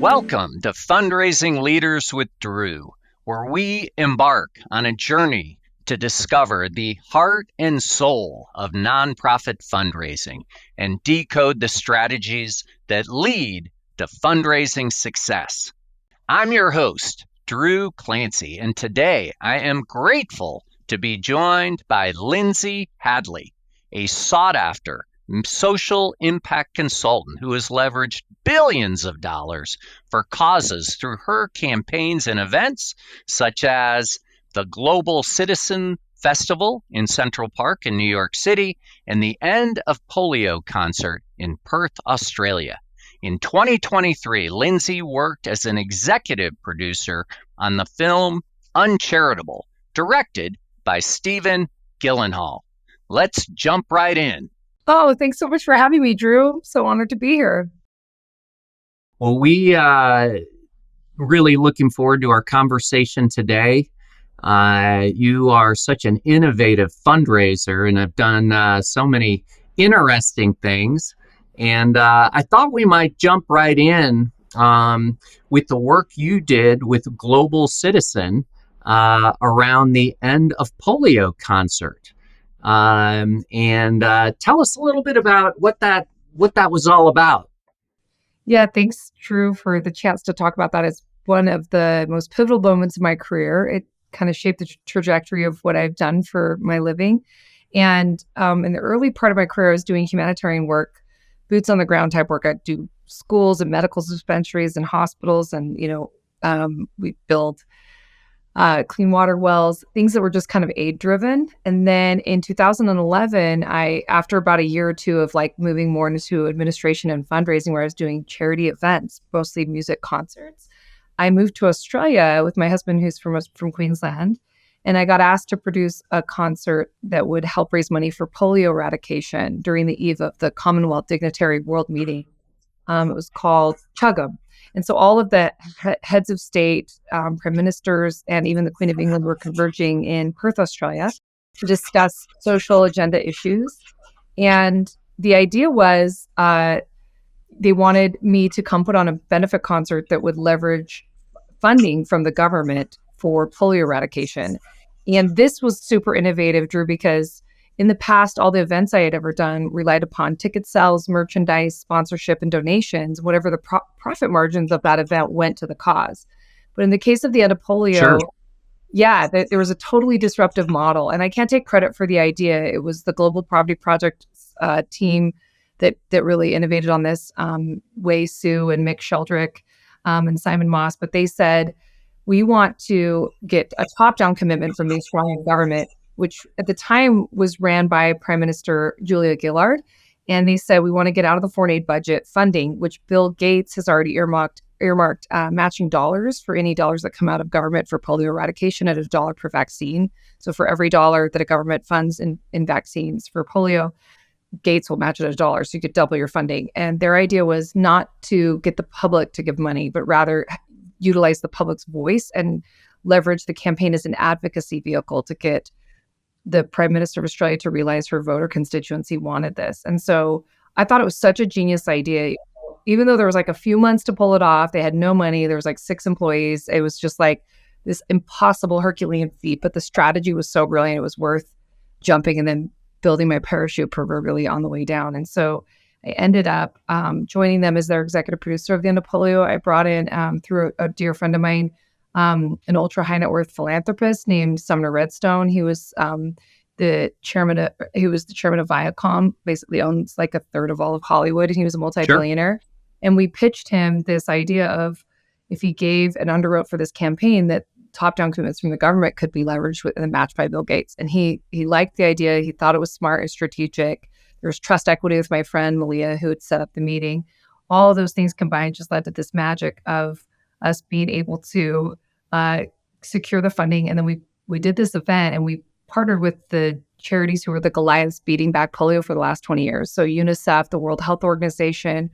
Welcome to Fundraising Leaders with Drew, where we embark on a journey to discover the heart and soul of nonprofit fundraising and decode the strategies that lead to fundraising success. I'm your host, Drew Clancy, and today I am grateful to be joined by Lindsay Hadley, a sought-after social impact consultant who has leveraged billions of dollars for causes through her campaigns and events such as the Global Citizen Festival in Central Park in New York City and the End of Polio concert in Perth, Australia. In 2023, Lindsay worked as an executive producer on the film Uncharitable, directed by Stephen Gyllenhaal. Let's jump right in. Oh, thanks so much for having me, Drew. So honored to be here. Well, we really looking forward to our conversation today. You are such an innovative fundraiser and have done so many interesting things. And I thought we might jump right in with the work you did with Global Citizen around the End of Polio concert. And tell us a little bit about what that was all about. Yeah, thanks, Drew, for the chance to talk about that. It's one of the most pivotal moments of my career. It kind of shaped the trajectory of what I've done for my living. And in the early part of my career, I was doing humanitarian work, boots on the ground type work. I'd do schools and medical dispensaries and hospitals, and we build clean water wells, things that were just kind of aid driven. And then in 2011, after about a year or two of moving more into administration and fundraising, where I was doing charity events, mostly music concerts, I moved to Australia with my husband, who's from Queensland. And I got asked to produce a concert that would help raise money for polio eradication during the eve of the Commonwealth Dignitary World Meeting. It was called Chug 'em. And so all of the heads of state, prime ministers, and even the Queen of England were converging in Perth, Australia, to discuss social agenda issues. And the idea was they wanted me to come put on a benefit concert that would leverage funding from the government for polio eradication. And this was super innovative, Drew, because in the past, all the events I had ever done relied upon ticket sales, merchandise, sponsorship, and donations. Whatever the profit margins of that event went to the cause. But in the case of the End of Polio, Sure. Yeah, there was a totally disruptive model. And I can't take credit for the idea. It was the Global Poverty Project team that really innovated on this, Wei Su and Mick Sheldrick and Simon Moss. But they said, we want to get a top-down commitment from the Australian government, which at the time was ran by Prime Minister Julia Gillard. And they said, we want to get out of the foreign aid budget funding, which Bill Gates has already earmarked matching dollars for any dollars that come out of government for polio eradication at $1 per vaccine. So for every dollar that a government funds in vaccines for polio, Gates will match it $1. So you could double your funding. And their idea was not to get the public to give money, but rather utilize the public's voice and leverage the campaign as an advocacy vehicle to get the Prime Minister of Australia to realize her voter constituency wanted this. And so I thought it was such a genius idea. Even though there was a few months to pull it off, they had no money, there was 6 employees. It was just this impossible Herculean feat, but the strategy was so brilliant, it was worth jumping and then building my parachute proverbially on the way down. And so I ended up joining them as their executive producer of the End of Polio. I brought in, through a dear friend of mine, an ultra high net worth philanthropist named Sumner Redstone. He was the chairman of Viacom, basically owns a third of all of Hollywood, and he was a multi-billionaire. Sure. And we pitched him this idea of, if he gave and underwrote for this campaign, that top-down commitments from the government could be leveraged with and matched by Bill Gates. And he liked the idea. He thought it was smart and strategic. There was trust equity with my friend Malia, who had set up the meeting. All of those things combined just led to this magic of us being able to secure the funding. And then we did this event, and we partnered with the charities who were the Goliaths beating back polio for the last 20 years. So UNICEF, the World Health Organization,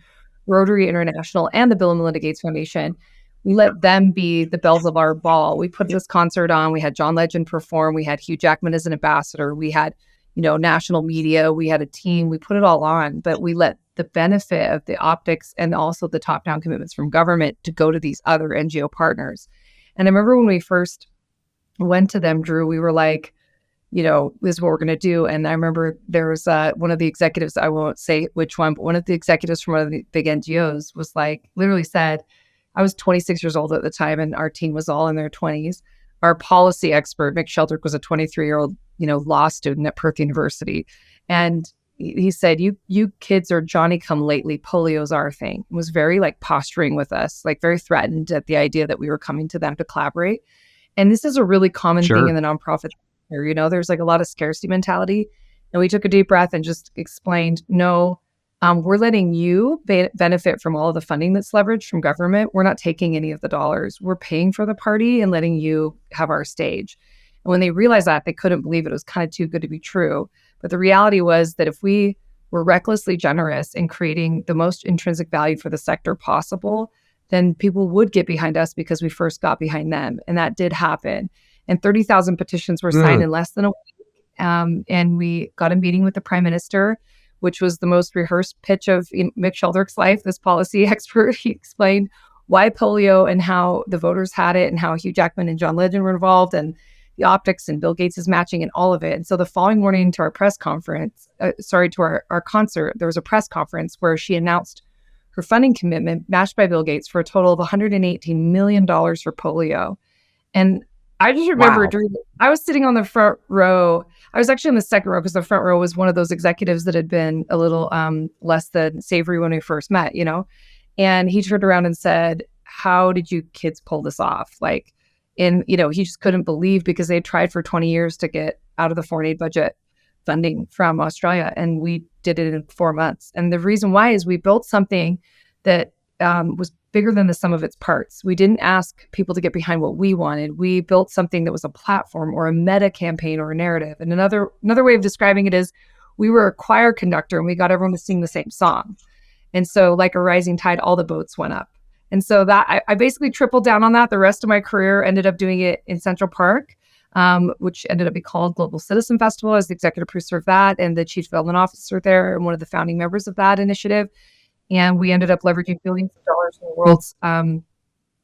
Rotary International, and the Bill and Melinda Gates Foundation. We let them be the bells of our ball. We put this concert on. We had John Legend perform. We had Hugh Jackman as an ambassador. We had national media. We had a team. We put it all on, but we let the benefit of the optics and also the top-down commitments from government to go to these other NGO partners. And I remember when we first went to them, Drew, we were like, this is what we're going to do. And I remember there was one of the executives, I won't say which one, but one of the executives from one of the big NGOs was like, literally said, I was 26 years old at the time and our team was all in their 20s. Our policy expert, Mick Sheldrick, was a 23-year-old, law student at Perth University. And he said, you kids are Johnny come lately, polio's our thing. It was very like posturing with us, like very threatened at the idea that we were coming to them to collaborate. And this is a really common thing in the nonprofit. There's like a lot of scarcity mentality. And we took a deep breath and just explained, no, we're letting you benefit from all of the funding that's leveraged from government. We're not taking any of the dollars. We're paying for the party and letting you have our stage. And when they realized that, they couldn't believe it. It was kind of too good to be true. But the reality was that if we were recklessly generous in creating the most intrinsic value for the sector possible, then people would get behind us because we first got behind them. And that did happen. And 30,000 petitions were signed in less than a week. And we got a meeting with the Prime Minister, which was the most rehearsed pitch of Mick Sheldrick's life, this policy expert. He explained why polio and how the voters had it and how Hugh Jackman and John Legend were involved and the optics and Bill Gates' matching and all of it. And so the following morning to our press conference, to our concert, there was a press conference where she announced her funding commitment matched by Bill Gates for a total of $118 million for polio. And I just remember I was sitting on the front row. I was actually in the second row because the front row was one of those executives that had been a little less than savory when we first met, And he turned around and said, how did you kids pull this off? He just couldn't believe because they had tried for 20 years to get out of the foreign aid budget funding from Australia. And we did it in 4 months. And the reason why is we built something that was bigger than the sum of its parts. We didn't ask people to get behind what we wanted. We built something that was a platform or a meta campaign or a narrative. And another way of describing it is we were a choir conductor and we got everyone to sing the same song. And so like a rising tide, all the boats went up. And so that I basically tripled down on that. The rest of my career ended up doing it in Central Park, which ended up being called Global Citizen Festival as the executive producer of that and the chief development officer there and one of the founding members of that initiative. And we ended up leveraging billions of dollars from the world's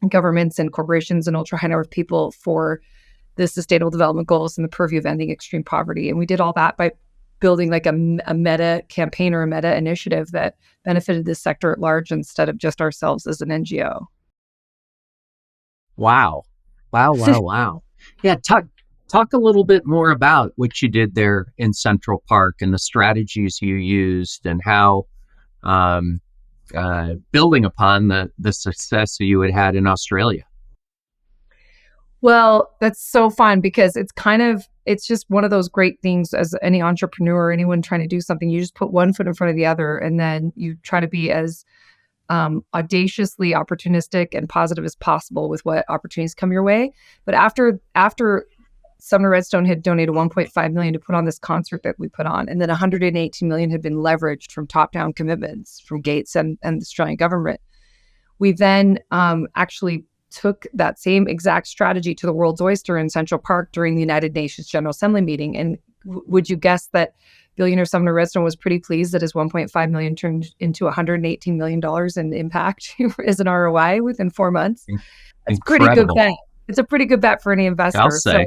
governments and corporations and ultra high net worth people for the sustainable development goals and the purview of ending extreme poverty. And we did all that by building like a meta campaign or a meta initiative that benefited this sector at large instead of just ourselves as an NGO. Wow. Yeah, talk a little bit more about what you did there in Central Park and the strategies you used and how building upon the success that you had in Australia. Well, that's so fun because it's just one of those great things as any entrepreneur or anyone trying to do something. You just put one foot in front of the other and then you try to be as audaciously opportunistic and positive as possible with what opportunities come your way. But after Sumner Redstone had donated $1.5 million to put on this concert that we put on, and then $118 million had been leveraged from top-down commitments from Gates and the Australian government. We then actually took that same exact strategy to the World's Oyster in Central Park during the United Nations General Assembly meeting. And would you guess that billionaire Sumner Redstone was pretty pleased that his $1.5 million turned into $118 million in impact as an ROI within 4 months? That's a pretty good bet. It's a pretty good bet for any investor. I'll say.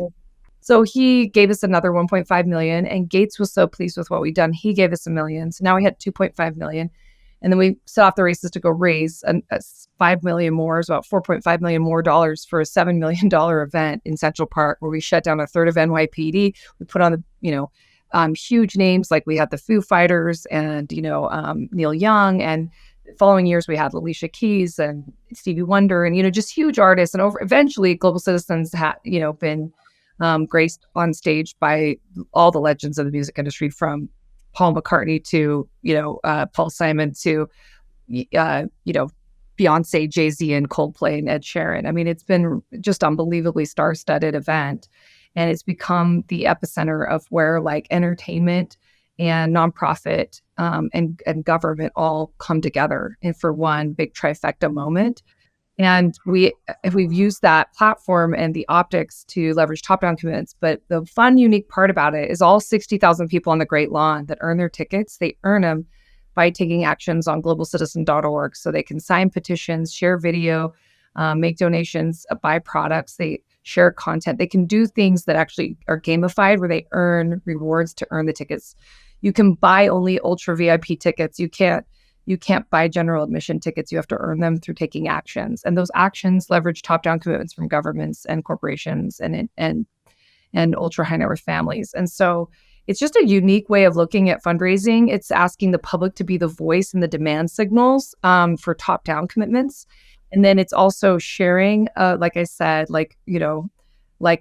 So he gave us another $1.5 million, and Gates was so pleased with what we'd done. He gave us $1 million. So now we had $2.5 million. And then we set off the races to go raise a $5 million more, it's about $4.5 million more dollars for a $7 million event in Central Park, where we shut down a third of NYPD. We put on huge names, like we had the Foo Fighters and Neil Young, and the following years we had Alicia Keys and Stevie Wonder, and just huge artists. And eventually, Global Citizens had been graced on stage by all the legends of the music industry, from Paul McCartney to Paul Simon to Beyonce, Jay-Z, and Coldplay and Ed Sheeran. I mean, it's been just unbelievably star-studded event, and it's become the epicenter of where like entertainment and nonprofit and government all come together and for one big trifecta moment. And we've used that platform and the optics to leverage top-down commitments. But the fun, unique part about it is all 60,000 people on the Great Lawn that earn their tickets, they earn them by taking actions on globalcitizen.org. So they can sign petitions, share video, make donations, buy products, they share content. They can do things that actually are gamified where they earn rewards to earn the tickets. You can buy only ultra VIP tickets. You can't buy general admission tickets. You have to earn them through taking actions. And those actions leverage top-down commitments from governments and corporations and ultra high net worth families. And so it's just a unique way of looking at fundraising. It's asking the public to be the voice and the demand signals for top-down commitments. And then it's also sharing, like I said, like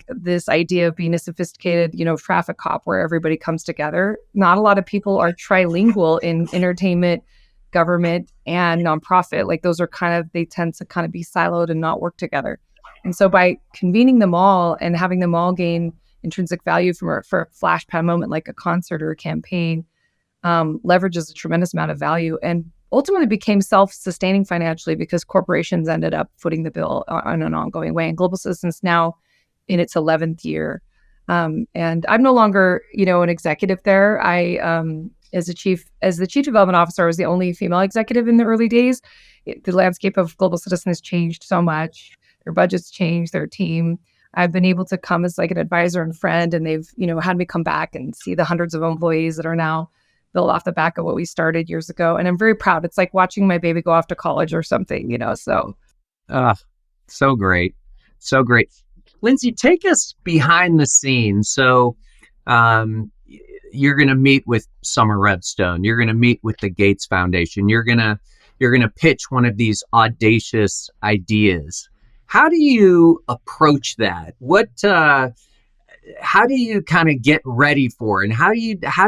this idea of being a sophisticated, traffic cop where everybody comes together. Not a lot of people are trilingual in entertainment, government, and nonprofit. Like those are they tend to kind of be siloed and not work together. And so by convening them all and having them all gain intrinsic value for a flashpad moment, like a concert or a campaign, leverages a tremendous amount of value and ultimately became self-sustaining financially because corporations ended up footing the bill on an ongoing way. And Global Citizen's now in its 11th year. And I'm no longer, an executive there. I, as the chief development officer, I was the only female executive in the early days. The landscape of Global Citizen has changed so much. Their budgets changed, their team. I've been able to come as like an advisor and friend, and they've, had me come back and see the hundreds of employees that are now built off the back of what we started years ago. And I'm very proud. It's like watching my baby go off to college or something, so. So great. So great. Lindsay, take us behind the scenes. So you're going to meet with Summer Redstone. You're going to meet with the Gates Foundation. You're going to pitch one of these audacious ideas. How do you approach that? How do you kind of get ready for it? And how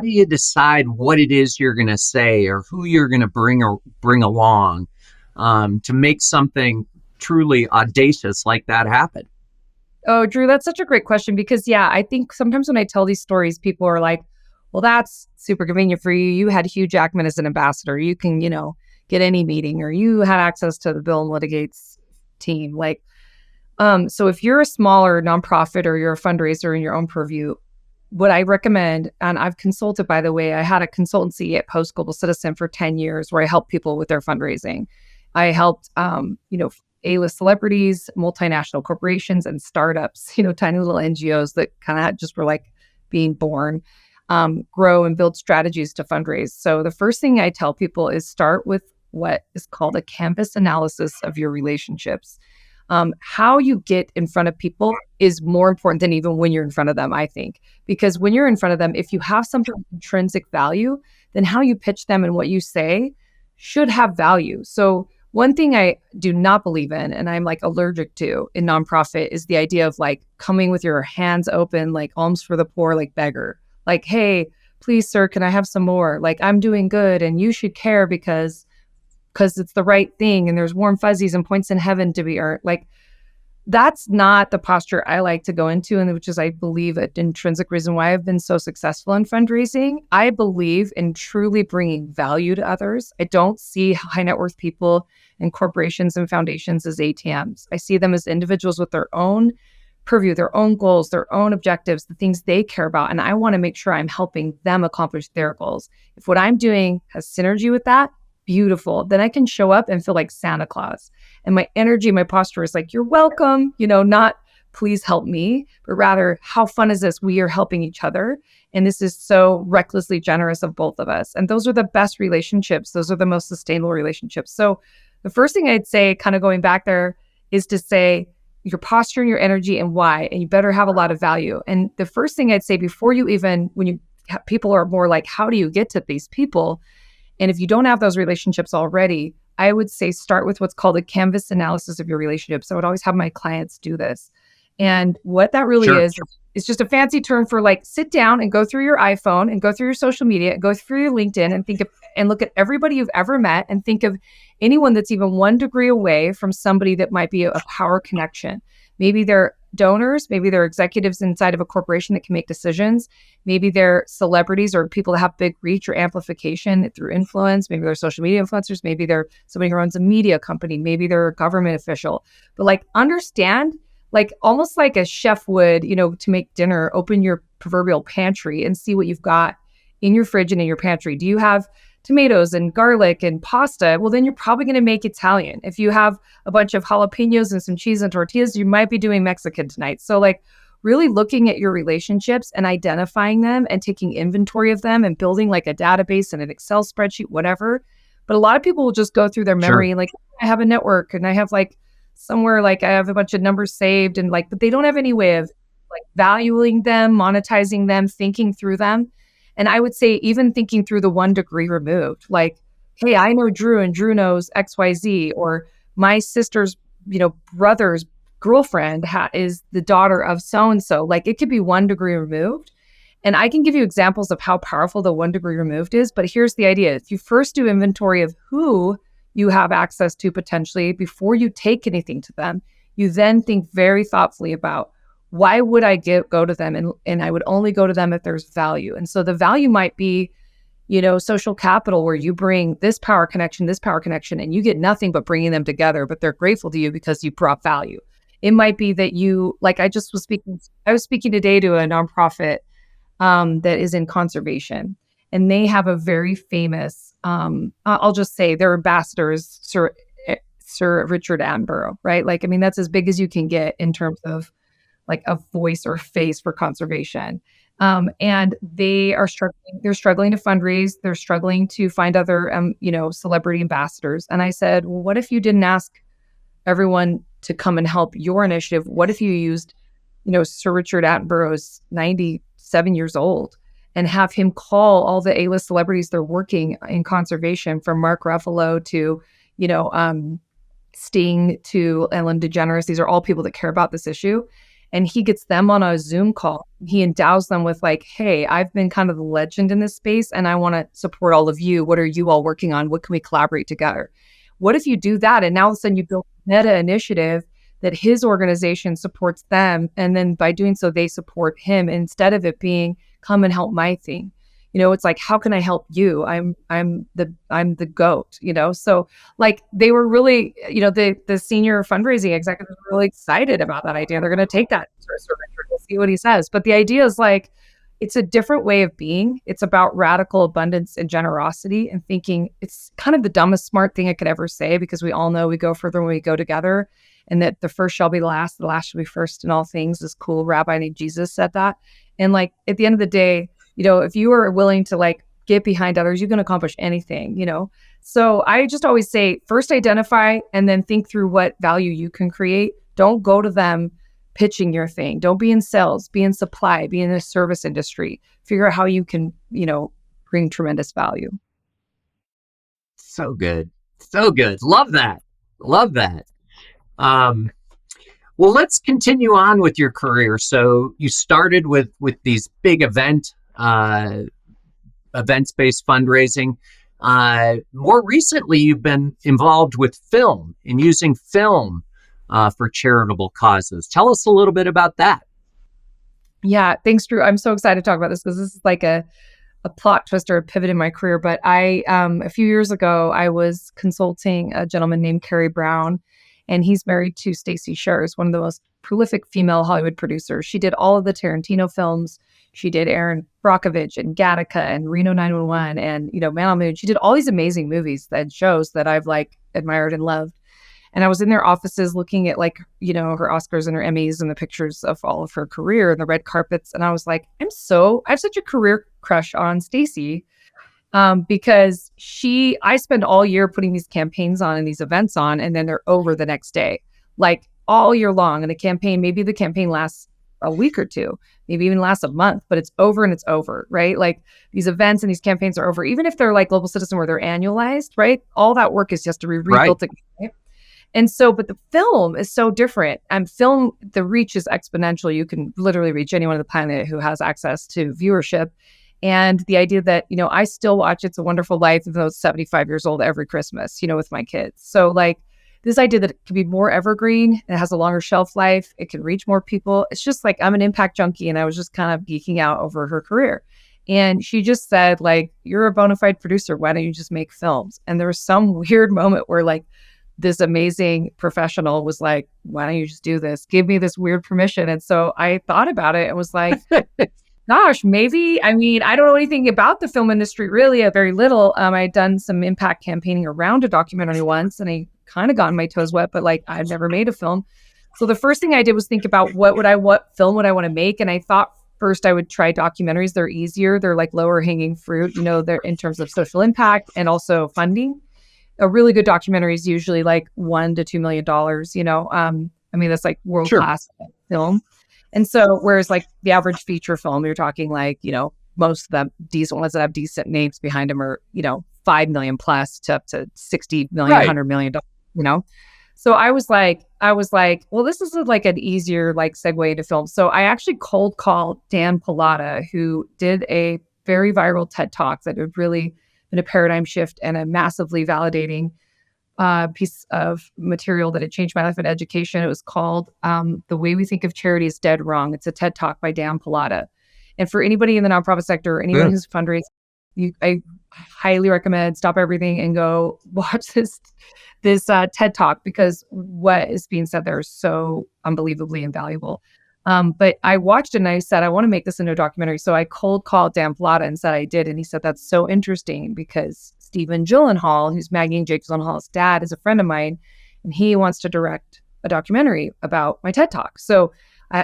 do you decide what it is you're going to say or who you're going to bring along to make something truly audacious like that happen? Oh, Drew, that's such a great question because, I think sometimes when I tell these stories, people are like, well, that's super convenient for you. You had Hugh Jackman as an ambassador. You can, get any meeting, or you had access to the Bill and Litigate's team. So if you're a smaller nonprofit or you're a fundraiser in your own purview, what I recommend, and I've consulted, by the way, I had a consultancy at Post Global Citizen for 10 years where I helped people with their fundraising. I helped, A-list celebrities, multinational corporations, and startups, tiny little NGOs that kind of just were like being born, grow and build strategies to fundraise. So the first thing I tell people is start with what is called a canvas analysis of your relationships. How you get in front of people is more important than even when you're in front of them, I think. Because when you're in front of them, if you have something with intrinsic value, then how you pitch them and what you say should have value. So one thing I do not believe in, and I'm like allergic to in nonprofit, is the idea of like coming with your hands open, like alms for the poor, like beggar. Like, hey, please, sir, can I have some more? Like, I'm doing good and you should care because it's the right thing and there's warm fuzzies and points in heaven to be earned. Like, that's not the posture I like to go into, and which is, I believe, an intrinsic reason why I've been so successful in fundraising. I believe in truly bringing value to others. I don't see high net worth people and corporations and foundations as ATMs. I see them as individuals with their own purview, their own goals, their own objectives, the things they care about. And I want to make sure I'm helping them accomplish their goals. If what I'm doing has synergy with that, beautiful. Then I can show up and feel like Santa Claus. And my energy, my posture is like, you're welcome, not please help me, but rather, how fun is this? We are helping each other. And this is so recklessly generous of both of us. And those are the best relationships. Those are the most sustainable relationships. So the first thing I'd say, kind of going back there, is to say your posture and your energy and why, and you better have a lot of value. And the first thing I'd say before you even, people are more like, how do you get to these people? And if you don't have those relationships already, I would say start with what's called a canvas analysis of your relationships. I would always have my clients do this. And what that really is just a fancy term for like, sit down and go through your iPhone and go through your social media, go through your LinkedIn and look at everybody you've ever met and think of anyone that's even 1 degree away from somebody that might be a power connection. Maybe they're donors. Maybe they're executives inside of a corporation that can make decisions. Maybe they're celebrities or people that have big reach or amplification through influence. Maybe they're social media influencers. Maybe they're somebody who runs a media company. Maybe they're a government official. But like, understand, like almost like a chef would, to make dinner, open your proverbial pantry and see what you've got in your fridge and in your pantry. Do you have tomatoes and garlic and pasta? Well, then you're probably going to make Italian. If you have a bunch of jalapenos and some cheese and tortillas, you might be doing Mexican tonight. So like really looking at your relationships and identifying them and taking inventory of them and building like a database and an Excel spreadsheet, whatever. But a lot of people will just go through their memory and like, I have a network and I have like somewhere, like I have a bunch of numbers saved and like, but they don't have any way of like valuing them, monetizing them, thinking through them. And I would say even thinking through the 1 degree removed, like, hey, I know Drew and Drew knows XYZ, or my sister's, brother's girlfriend is the daughter of so-and-so. Like it could be 1 degree removed. And I can give you examples of how powerful the 1 degree removed is. But here's the idea. If you first do inventory of who you have access to potentially before you take anything to them, you then think very thoughtfully about, why would I go to them? And I would only go to them if there's value. And so the value might be, social capital, where you bring this power connection, and you get nothing but bringing them together, but they're grateful to you because you brought value. It might be that you, like I was speaking today to a nonprofit that is in conservation, and they have a very famous, I'll just say their ambassador is Sir Richard Attenborough, right? Like, I mean, that's as big as you can get in terms of like a voice or face for conservation. And they are struggling. They're struggling to fundraise. They're struggling to find other, celebrity ambassadors. And I said, well, what if you didn't ask everyone to come and help your initiative? What if you used, Sir Richard Attenborough's 97 years old and have him call all the A-list celebrities that are working in conservation, from Mark Ruffalo to, Sting to Ellen DeGeneres. These are all people that care about this issue. And he gets them on a Zoom call. He endows them with like, hey, I've been kind of the legend in this space and I want to support all of you. What are you all working on? What can we collaborate together? What if you do that? And now all of a sudden you build a meta initiative that his organization supports them. And then by doing so, they support him, instead of it being come and help my thing. It's like, how can I help you? I'm the GOAT, So like they were really, the senior fundraising executives were really excited about that idea. They're going to take that to Sir Richard. We'll see what he says. But the idea is like, it's a different way of being. It's about radical abundance and generosity and thinking. It's kind of the dumbest smart thing I could ever say, because we all know we go further when we go together, and that the first shall be last, the last shall be first in all things. This cool rabbi named Jesus said that. And like, at the end of the day, if you are willing to like get behind others, you can accomplish anything, So I just always say, first identify and then think through what value you can create. Don't go to them pitching your thing. Don't be in sales, be in supply, be in the service industry. Figure out how you can, bring tremendous value. So good. So good. Love that. Love that. Well, let's continue on with your career. So you started with these big events-based fundraising. More recently, you've been involved with film and using film for charitable causes. Tell us a little bit about that. Yeah, thanks, Drew. I'm so excited to talk about this because this is like a plot twist or a pivot in my career. But a few years ago, I was consulting a gentleman named Kerry Brown, and he's married to Stacey Scherz, one of the most prolific female Hollywood producers. She did all of the Tarantino films. She did Aaron Brockovich and Gattaca and Reno 911 and, Man on the Moon. She did all these amazing movies and shows that I've like admired and loved. And I was in their offices looking at like, her Oscars and her Emmys and the pictures of all of her career and the red carpets. And I was like, I have such a career crush on Stacey. Because I spend all year putting these campaigns on and these events on, and then they're over the next day, like all year long. And maybe the campaign lasts a week or two, maybe even lasts a month, but it's over and it's over, right? Like these events and these campaigns are over, even if they're like Global Citizen where they're annualized, right? All that work is just to be rebuilt again. Right? And so, but the film is so different. And film, the reach is exponential. You can literally reach anyone on the planet who has access to viewership. And the idea that, I still watch It's a Wonderful Life, even though it's 75 years old, every Christmas, with my kids. So like this idea that it can be more evergreen, it has a longer shelf life, it can reach more people. It's just like, I'm an impact junkie, and I was just kind of geeking out over her career. And she just said, like, you're a bona fide producer. Why don't you just make films? And there was some weird moment where like this amazing professional was like, why don't you just do this? Give me this weird permission. And so I thought about it and was like, gosh, maybe. I mean, I don't know anything about the film industry, really, very little. I had done some impact campaigning around a documentary once, and I kind of gotten my toes wet, but like, I've never made a film. So the first thing I did was think about what film would I want to make? And I thought first I would try documentaries. They're easier. They're like lower hanging fruit, they're in terms of social impact and also funding. A really good documentary is usually like $1 to $2 million, I mean, that's like world-class film. And so, whereas like the average feature film, you're talking like, most of them decent ones that have decent names behind them are, 5 million plus to up to 60 million, Right. $100 million, So I was like, well, this is like an easier like segue into film. So I actually cold called Dan Pallotta, who did a very viral TED Talk that had really been a paradigm shift and a massively validating piece of material that had changed my life in education. It was called The Way We Think of Charity is Dead Wrong. It's a TED Talk by Dan Pallotta. And for anybody in the nonprofit sector, anyone who's fundraising, I highly recommend stop everything and go watch this TED Talk, because what is being said there is so unbelievably invaluable. But I watched it and I said, I want to make this into a documentary. So I cold called Dan Pallotta and said I did. And he said, that's so interesting, because Stephen Gyllenhaal, who's Maggie and Jake Gyllenhaal's dad, is a friend of mine, and he wants to direct a documentary about my TED Talk. So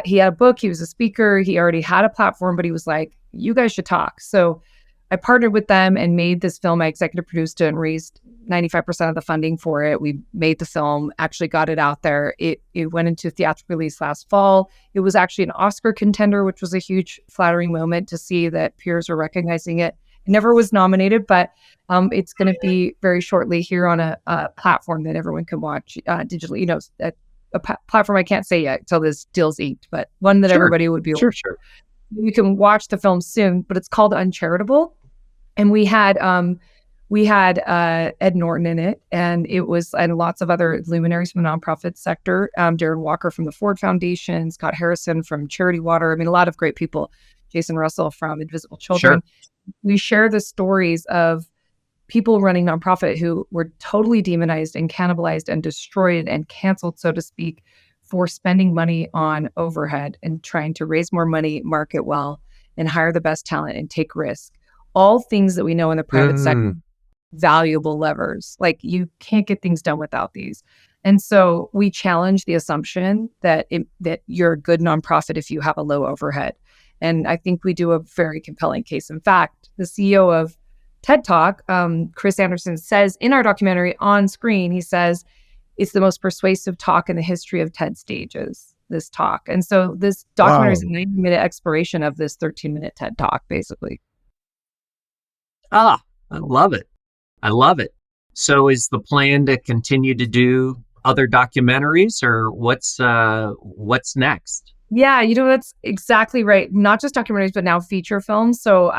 he had a book, he was a speaker, he already had a platform, but he was like, you guys should talk. So I partnered with them and made this film. I executive produced it and raised 95% of the funding for it. We made the film, actually got it out there. It went into theatrical release last fall. It was actually an Oscar contender, which was a huge flattering moment to see that peers were recognizing it. It never was nominated, but it's going to be very shortly here on a platform that everyone can watch digitally. A platform I can't say yet until this deal's inked, but one that everybody would be able to. Sure. You can watch the film soon, but it's called Uncharitable. And we had Ed Norton in it, and lots of other luminaries from the nonprofit sector. Darren Walker from the Ford Foundation, Scott Harrison from Charity Water. I mean, a lot of great people. Jason Russell from Invisible Children. Sure. We share the stories of people running nonprofit who were totally demonized and cannibalized and destroyed and canceled, so to speak, for spending money on overhead and trying to raise more money, market well, and hire the best talent and take risk. All things that we know in the private sector, valuable levers. Like, you can't get things done without these. And so we challenge the assumption that you're a good nonprofit if you have a low overhead. And I think we do a very compelling case. In fact, the CEO of TED Talk, Chris Anderson, says in our documentary on screen, he says, it's the most persuasive talk in the history of TED stages, this talk. And so this documentary is a 90-minute exploration of this 13-minute TED Talk, basically. I love it. So is the plan to continue to do other documentaries, or what's next? Yeah, that's exactly right. Not just documentaries, but now feature films. So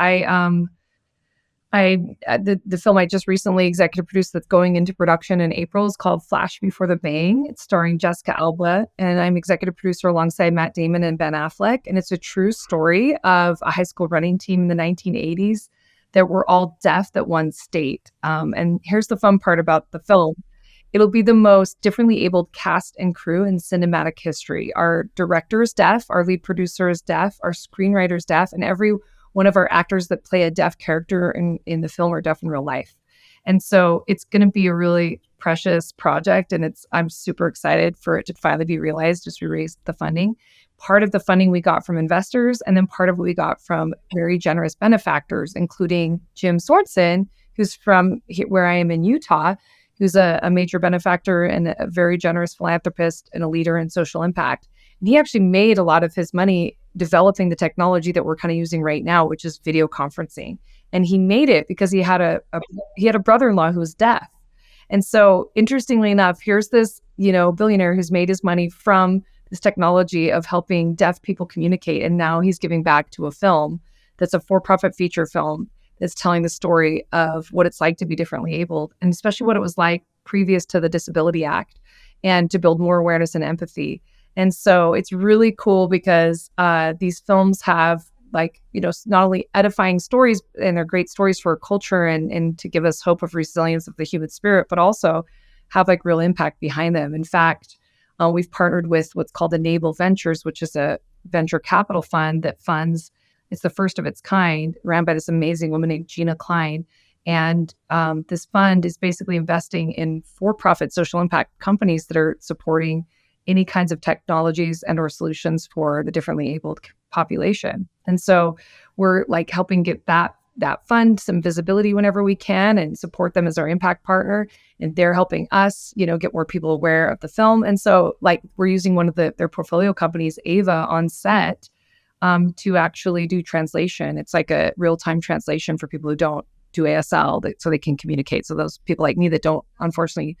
the film I just recently executive produced that's going into production in April is called Flash Before the Bang. It's starring Jessica Alba, and I'm executive producer alongside Matt Damon and Ben Affleck. And it's a true story of a high school running team in the 1980s that were all deaf that won state. And here's the fun part about the film. It'll be the most differently abled cast and crew in cinematic history. Our director is deaf, our lead producer is deaf, our screenwriter is deaf, and every one of our actors that play a deaf character in the film are deaf in real life. And so it's going to be a really precious project, and I'm super excited for it to finally be realized as we raise the funding. Part of the funding we got from investors, and then part of what we got from very generous benefactors, including Jim Sorensen, who's from where I am in Utah, who's a major benefactor and a very generous philanthropist and a leader in social impact. And he actually made a lot of his money developing the technology that we're kind of using right now, which is video conferencing. And he made it because he had a brother-in-law who was deaf. And so interestingly enough, here's this, billionaire who's made his money from this technology of helping deaf people communicate. And now he's giving back to a film that's a for-profit feature film that's telling the story of what it's like to be differently abled, and especially what it was like previous to the Disability Act, and to build more awareness and empathy. And so it's really cool because these films have not only edifying stories, and they're great stories for our culture and to give us hope of resilience of the human spirit, but also have real impact behind them. In fact, we've partnered with what's called Enable Ventures, which is a venture capital fund that funds, it's the first of its kind, ran by this amazing woman named Gina Klein. And this fund is basically investing in for-profit social impact companies that are supporting any kinds of technologies and or solutions for the differently abled population. And so we're helping get that fund some visibility whenever we can and support them as our impact partner. And they're helping us, get more people aware of the film. And so we're using one of their portfolio companies, Ava, on set to actually do translation. It's like a real-time translation for people who don't do ASL so they can communicate. So those people like me that don't unfortunately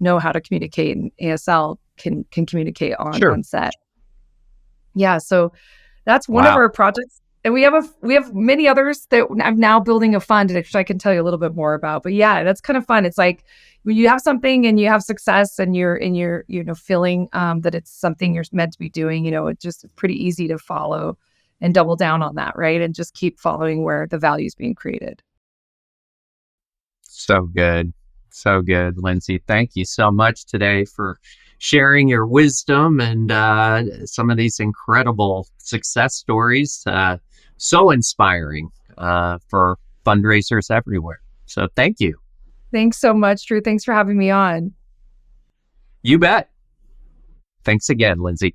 know how to communicate in ASL can communicate on set. Yeah, so that's one of our projects. And we have many others that I'm now building a fund, which I can tell you a little bit more about. But yeah, that's kind of fun. It's like when you have something and you have success and you're feeling that it's something you're meant to be doing, it's just pretty easy to follow and double down on that, right? And just keep following where the value is being created. So good. So good, Lindsay. Thank you so much today for sharing your wisdom and some of these incredible success stories. So inspiring for fundraisers everywhere. So thank you. Thanks so much, Drew. Thanks for having me on. You bet. Thanks again, Lindsay.